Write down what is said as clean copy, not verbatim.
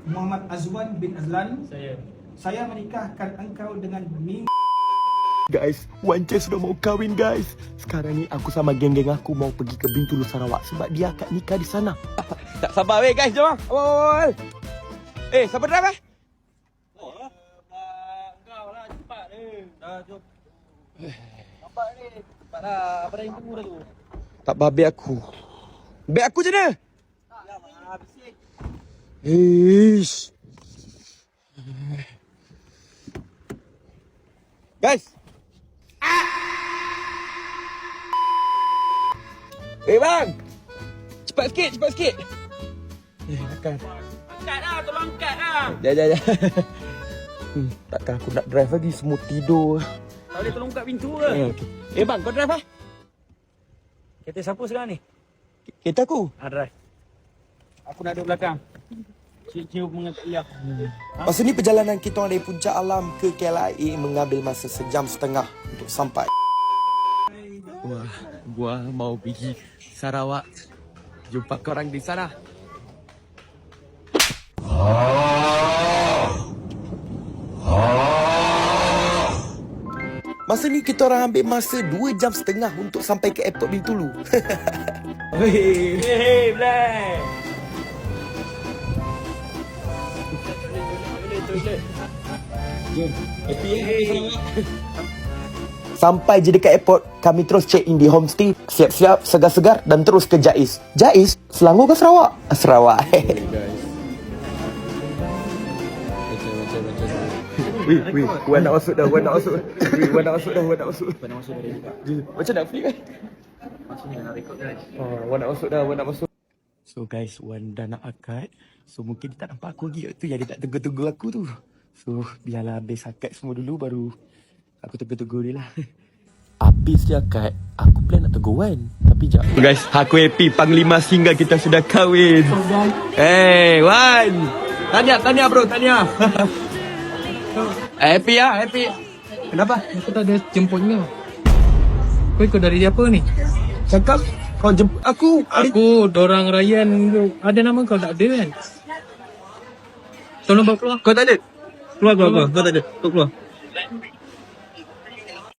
Muhammad Azwan bin Azlan. Saya. Saya menikahkan engkau dengan Mimi. Guys, Wance sudah mau kahwin guys. Sekarang ni aku sama geng-geng aku mau pergi ke Bintulu Sarawak sebab dia akan nikah di sana. Tak sabar weh guys, jom. Awal. Siapa drive eh? Engkau lah cepat ni. Dah jom. Nampak ni. Cepat lah. Apa dah yang tunggu dah tu? Tak babe aku. Beg aku je dah. Ya, mana bising. Ish. Guys. Bang. Cepat sikit. Takkan. Angkat lah, tolong angkat lah. Ya. Takkan aku nak drive lagi, semua tidur. Tak boleh tolong buka pintu ke? Okay. Bang, kau drive ah? Kereta siapa sekarang ni? Kereta aku. Drive. Aku nak duduk belakang. Cium mengerti aku. Masa ni perjalanan kita dari Puncak Alam ke KLIA mengambil masa 1.5 jam untuk sampai. Wah, gua mau pergi Sarawak. Jumpa korang di sana. Masa ni kita orang ambil masa 2.5 jam untuk sampai ke airport Bintulu. Hei, Blay. Sampai je dekat airport, kami terus check in di homestay, siap-siap, segar-segar dan terus ke Jais. Jais? Selangor ke Sarawak? Sarawak. Wih, Wan nak masuk dah. Wan nak masuk dari dekat. Macam nak flip eh? Macam ni nak record guys. Wan nak masuk. So guys, Wan dah nak akad. So mungkin dia tak nampak aku lagi. Tu yang dia tak tunggu-tunggu aku tu. So biarlah habis akad semua dulu baru aku tunggu-tunggu dia lah. Habis dia akad, aku plan nak tegur Wan. Tapi jap. Guys, aku happy Panglima Singgah kita sudah kahwin. Hey, Wan. Tanya bro, tanya. Happy ya, happy. Kenapa? Aku tak ada jemput kau. Kau ikut dari siapa ni? Cakap kau jemput aku. Aku, dorang Ryan. Ada nama kau tak ada kan? Tolong bawa keluar. Kau tak ada? Keluar. Kau tak ada. Kau keluar.